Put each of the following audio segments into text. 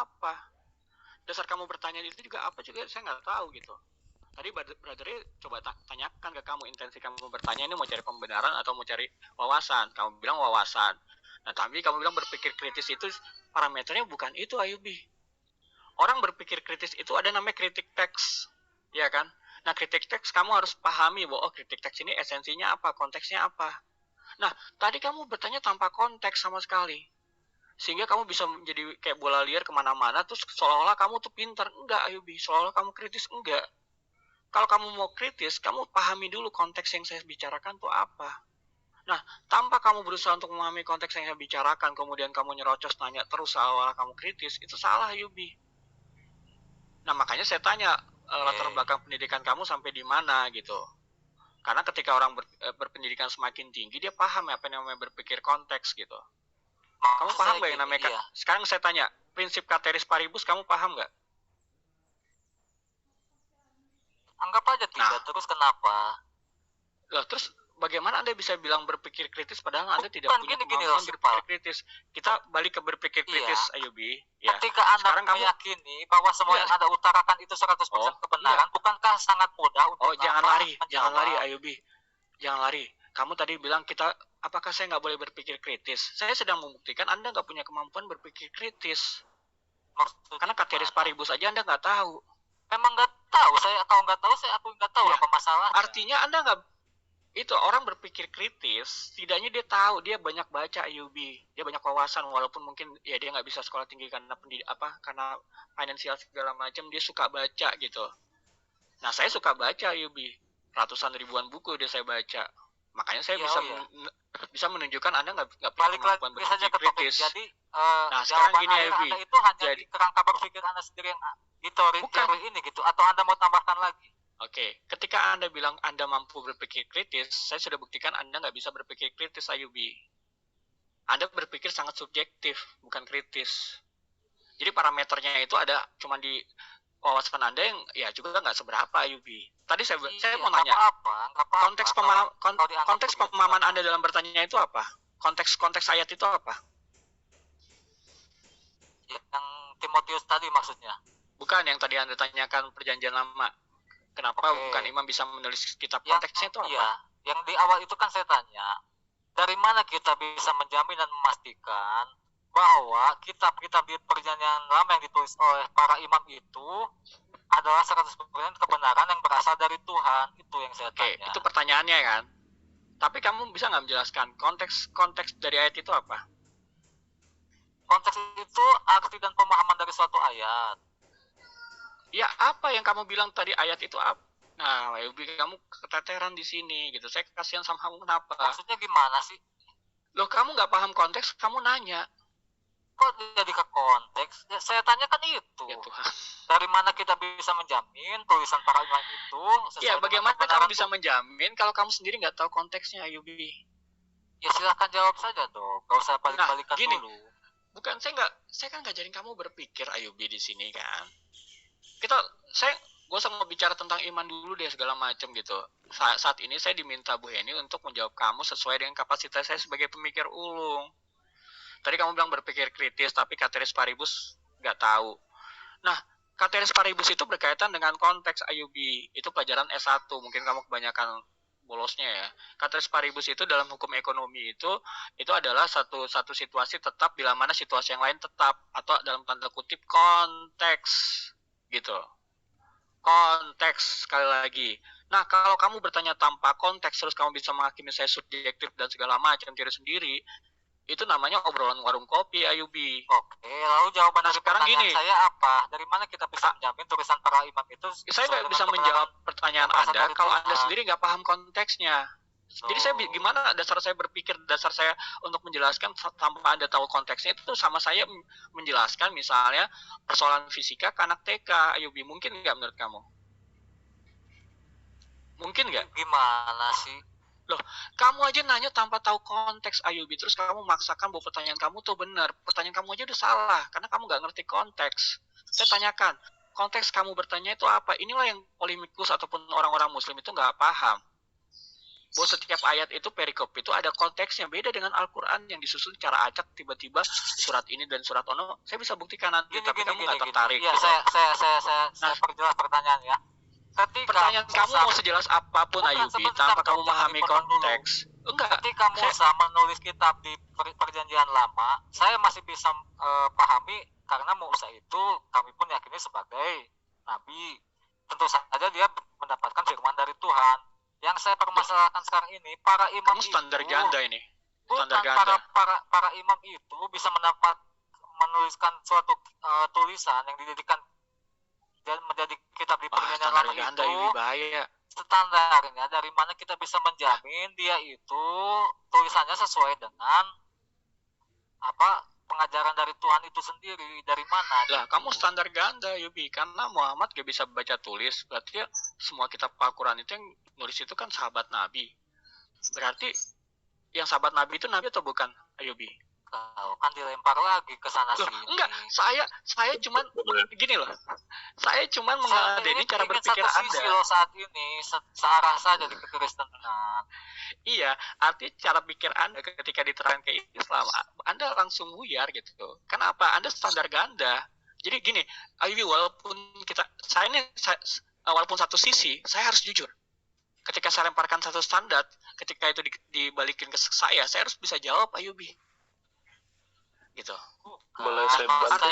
apa? Dasar kamu bertanya itu juga apa juga saya nggak tahu gitu. Tadi brothernya coba tanyakan ke kamu, intensi kamu bertanya ini mau cari pembenaran atau mau cari wawasan. Kamu bilang wawasan. Nah, tapi kamu bilang berpikir kritis itu parameternya bukan itu, Ayubi. Orang berpikir kritis itu ada namanya kritik teks, ya kan? Nah, kritik teks kamu harus pahami bahwa kritik teks ini esensinya apa, konteksnya apa. Nah, tadi kamu bertanya tanpa konteks sama sekali. Sehingga kamu bisa menjadi kayak bola liar kemana-mana, terus seolah-olah kamu tuh pintar. Enggak, Ayubi, seolah-olah kamu kritis. Enggak. Kalau kamu mau kritis, kamu pahami dulu konteks yang saya bicarakan tuh apa. Nah, tanpa kamu berusaha untuk memahami konteks yang saya bicarakan, kemudian kamu nyerocos nanya terus seolah-olah kamu kritis, itu salah, Ayubi. Nah, makanya saya tanya, latar belakang pendidikan kamu sampai di mana gitu. Karena ketika orang berpendidikan semakin tinggi, dia paham apa yang namanya berpikir konteks gitu. Kamu paham nggak yang namanya? Iya. Sekarang saya tanya, prinsip ceteris paribus kamu paham nggak? Anggap aja tidak. Nah, terus kenapa? Loh, terus bagaimana Anda bisa bilang berpikir kritis padahal Anda tidak punya kemampuan berpikir kritis? Kita balik ke berpikir kritis, Ayubi. Ya. Ketika Anda sekarang meyakini bahwa semua yang Anda utarakan itu 100% kebenaran, bukankah sangat mudah untuk jangan lari, Ayubi. Jangan lari. Kamu tadi bilang apakah saya nggak boleh berpikir kritis? Saya sedang membuktikan Anda nggak punya kemampuan berpikir kritis. Karena ceteris paribus aja Anda nggak tahu. Memang nggak tahu. Aku nggak tahu apa masalahnya. Artinya Anda nggak, itu orang berpikir kritis, setidaknya dia tahu, dia banyak baca, Ayubi, dia banyak wawasan, walaupun mungkin ya dia nggak bisa sekolah tinggi karena karena finansial segala macam, dia suka baca gitu. Nah, saya suka baca, Ayubi, ratusan ribuan buku dia saya baca, makanya saya bisa menunjukkan Anda nggak punya kemampuan berpikir kritis. Jadi, nah sekarang gini, Ayubi, Anda itu hanya jadi kerangka berpikir Anda sendiri yang di teori ini gitu, atau Anda mau tambahkan lagi? Oke, ketika Anda bilang Anda mampu berpikir kritis, saya sudah buktikan Anda nggak bisa berpikir kritis, Ayubi. Anda berpikir sangat subjektif, bukan kritis. Jadi parameternya itu ada cuma di wawasan Anda yang ya juga nggak seberapa, Ayubi. Tadi saya mau nanya, konteks pemahaman Anda dalam bertanya itu apa? Konteks ayat itu apa? Yang Timotius tadi maksudnya? Bukan, yang tadi Anda tanyakan perjanjian lama. Kenapa bukan imam bisa menulis kitab? Konteksnya itu apa? Iya, yang di awal itu kan saya tanya, dari mana kita bisa menjamin dan memastikan bahwa kitab-kitab di perjanjian lama yang ditulis oleh para imam itu adalah 100% kebenaran yang berasal dari Tuhan? Itu yang saya tanya. Itu pertanyaannya kan? Tapi kamu bisa nggak menjelaskan konteks dari ayat itu apa? Konteks itu arti dan pemahaman dari suatu ayat. Ya, apa yang kamu bilang tadi ayat itu apa? Nah, kamu keteteran di sini gitu. Saya kasihan sama kamu, kenapa? Maksudnya gimana sih? Loh, kamu nggak paham konteks, kamu nanya. Kok jadi ke konteks? Ya, saya tanyakan itu. Ya Tuhan. Dari mana kita bisa menjamin tulisan para imam itu? Ya, bagaimana kamu bisa menjamin kalau kamu sendiri nggak tahu konteksnya, Ayubi? Ya, silahkan jawab saja dong. Gak usah balik-balikan dulu. Bukan, saya kan ngajarin kamu berpikir, Ayubi, di sini kan. Gue sama bicara tentang iman dulu deh segala macam gitu. Saat ini saya diminta Bu Heni untuk menjawab kamu sesuai dengan kapasitas saya sebagai pemikir ulung. Tadi kamu bilang berpikir kritis, tapi ceteris paribus nggak tahu. Nah, ceteris paribus itu berkaitan dengan konteks, Ayubi. Itu pelajaran S1, mungkin kamu kebanyakan bolosnya ya. Ceteris paribus itu dalam hukum ekonomi itu adalah satu situasi tetap bila mana situasi yang lain tetap, atau dalam tanda kutip konteks gitu. Konteks, sekali lagi. Nah, kalau kamu bertanya tanpa konteks terus kamu bisa menghakimi saya subjektif dan segala macam diri sendiri, itu namanya obrolan warung kopi, Ayubi. Oke, lalu jawaban dari sekarang gini, saya apa? Dari mana kita bisa menjamin tulisan para imam itu? Saya nggak bisa menjawab pertanyaan Anda kalau Anda sendiri nggak paham konteksnya. Jadi saya gimana dasar saya berpikir, dasar saya untuk menjelaskan tanpa Anda tahu konteksnya, itu sama saya menjelaskan misalnya persoalan fisika ke anak TK, Ayubi. Mungkin nggak menurut kamu? Mungkin nggak? Gimana sih? Loh, kamu aja nanya tanpa tahu konteks, Ayubi. Terus kamu memaksakan bahwa pertanyaan kamu tuh benar. Pertanyaan kamu aja udah salah, karena kamu nggak ngerti konteks. Saya tanyakan, konteks kamu bertanya itu apa? Inilah yang polemikus ataupun orang-orang muslim itu nggak paham. bahwa setiap ayat itu perikop itu ada konteksnya, beda dengan Al-Quran yang disusun secara acak, tiba-tiba surat ini dan surat ono. Saya bisa buktikan nanti, tapi kamu nggak tertarik. Iya, gitu. Saya perjelas pertanyaan ya. Ketika pertanyaan kamu mau sejelas apapun Ayubi, tanpa kamu memahami konteks. Enggak. Ketika Musa menulis kitab di perjanjian lama, saya masih bisa pahami karena Musa itu kami pun yakini sebagai nabi. Tentu saja dia mendapatkan firman dari Tuhan. Yang saya permasalahkan sekarang ini, para imam kamu standar itu, ganda ini. Standar ganda. Para imam itu bisa menuliskan suatu tulisan yang dijadikan dan menjadi kitab di perjanjian lama itu bahaya. Standarnya dari mana kita bisa menjamin dia itu tulisannya sesuai dengan pengajaran dari Tuhan itu sendiri, dari mana? Lah, kamu standar ganda, Yubi, karena Muhammad gak bisa baca tulis, berarti ya semua kitab Al-Quran itu yang nulis itu kan sahabat Nabi. Berarti yang sahabat Nabi itu Nabi atau bukan, Yubi? Kan dilempar lagi ke sana sini. Enggak, saya cuman gini loh. Saya cuman mengadeni cara berpikir Anda. Loh saat ini searah saja di kekristenan. Iya, arti cara pikir Anda ketika diterangkan ke Islam, Anda langsung buyar gitu. Kenapa? Anda standar ganda. Jadi gini, Ayubi, walaupun walaupun satu sisi, saya harus jujur. Ketika saya lemparkan satu standar, ketika itu dibalikin ke saya harus bisa jawab, Ayubi. Gitu. Boleh saya bantu?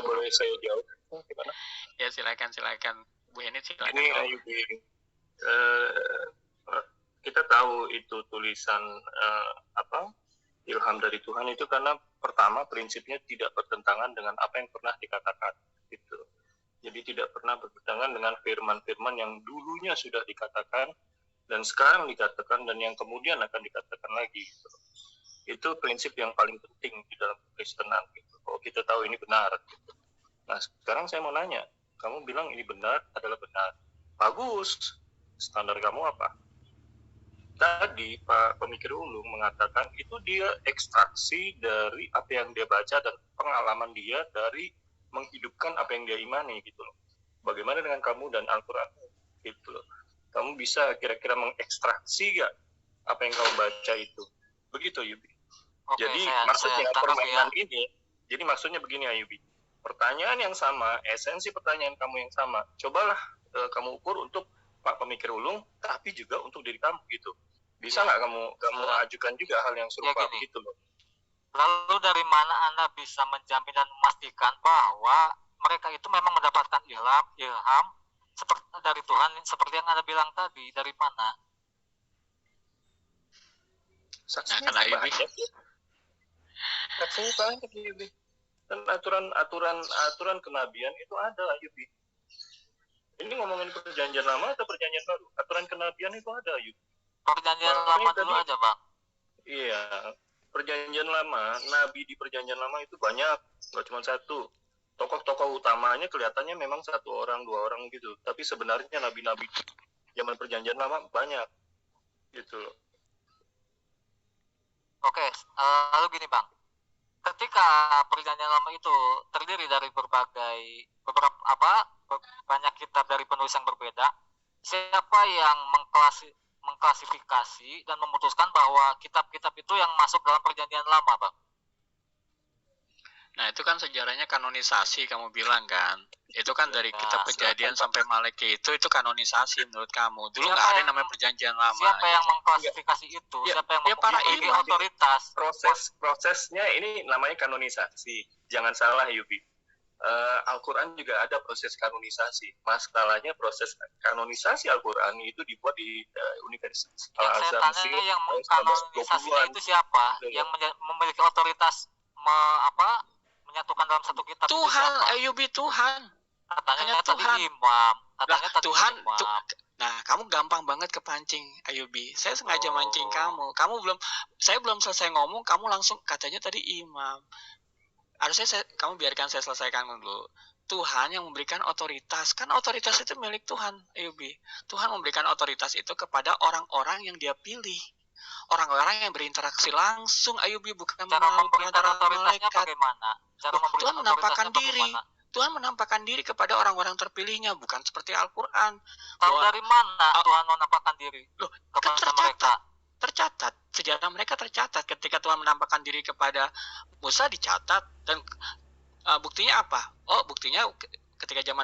Boleh saya jawab? Gimana? Ya silakan Bu Heni, silakan. Ini Ayubi, kita tahu itu tulisan ilham dari Tuhan itu karena pertama prinsipnya tidak bertentangan dengan apa yang pernah dikatakan gitu. Jadi tidak pernah bertentangan dengan firman-firman yang dulunya sudah dikatakan dan sekarang dikatakan dan yang kemudian akan dikatakan lagi gitu. Itu prinsip yang paling penting di dalam Kristenan gitu. Kalau kita tahu ini benar gitu. Nah, sekarang saya mau nanya, kamu bilang ini benar adalah benar. Bagus. Standar kamu apa? Tadi Pak Pemikir Ulung mengatakan itu dia ekstraksi dari apa yang dia baca dan pengalaman dia dari menghidupkan apa yang dia imani gitu loh. Bagaimana dengan kamu dan Al-Quran gitu loh. Kamu bisa kira-kira mengekstraksi gak apa yang kamu baca itu? Begitu, Yubi. Jadi maksudnya permainan ini, jadi maksudnya begini Ayubi, pertanyaan yang sama, esensi pertanyaan kamu yang sama, cobalah kamu ukur untuk Pak Pemikir Ulung, tapi juga untuk diri kamu gitu. Bisa nggak kamu ajukan juga hal yang serupa gitu loh. Lalu dari mana Anda bisa menjamin dan memastikan bahwa mereka itu memang mendapatkan ilham seperti dari Tuhan seperti yang Anda bilang tadi, dari mana? Saksinya banyak. Saksinya banyak, Yubi. Dan aturan kenabian itu ada, Yubi. Ini ngomongin perjanjian lama atau perjanjian baru? Aturan kenabian itu ada, Yubi. Perjanjian lama dulu aja, Bang. Iya, perjanjian lama, nabi di perjanjian lama itu banyak, nggak cuma satu. Tokoh-tokoh utamanya kelihatannya memang 1 orang, 2 orang gitu. Tapi sebenarnya nabi-nabi zaman perjanjian lama banyak, gitu loh. Oke, lalu gini Bang, ketika perjanjian lama itu terdiri dari banyak kitab dari penulis yang berbeda, siapa yang mengklasifikasi dan memutuskan bahwa kitab-kitab itu yang masuk dalam perjanjian lama, Bang? Nah, itu kan sejarahnya kanonisasi kamu bilang kan. Itu kan dari kitab Kejadian sampai Malaki itu kanonisasi menurut kamu. Dulu nggak ada yang namanya perjanjian lama. Siapa yang mengklasifikasi itu? Siapa yang memiliki otoritas? Prosesnya ini namanya kanonisasi. Jangan salah, Yubi. Al-Quran juga ada proses kanonisasi. Masalahnya proses kanonisasi Al-Quran itu dibuat di Universitas Al-Azhar Mesir. Yang mengkanonisasinya itu siapa? Yang memiliki otoritas menyatukan dalam satu kitab? Tuhan, Ayubi, Tuhan. Katanya tadi imam. Katanya tadi Tuhan. imam. Nah, kamu gampang banget kepancing, Ayubi. Saya sengaja mancing kamu. Saya belum selesai ngomong, kamu langsung katanya tadi imam. Harusnya kamu biarkan saya selesaikan dulu. Tuhan yang memberikan otoritas. Kan otoritas itu milik Tuhan, Ayubi. Tuhan memberikan otoritas itu kepada orang-orang yang dia pilih. Orang-orang yang berinteraksi langsung, Ayubi, bukan cara memberikan otoritasnya bagaimana? Tuhan menampakkan diri. Tuhan menampakkan diri kepada orang-orang terpilihnya, bukan seperti Al-Quran. Tahu dari mana Tuhan menampakkan diri Loh, kepada mereka? Tercatat, sejarah mereka tercatat ketika Tuhan menampakkan diri kepada Musa dicatat, dan buktinya apa? Oh, buktinya ketika zaman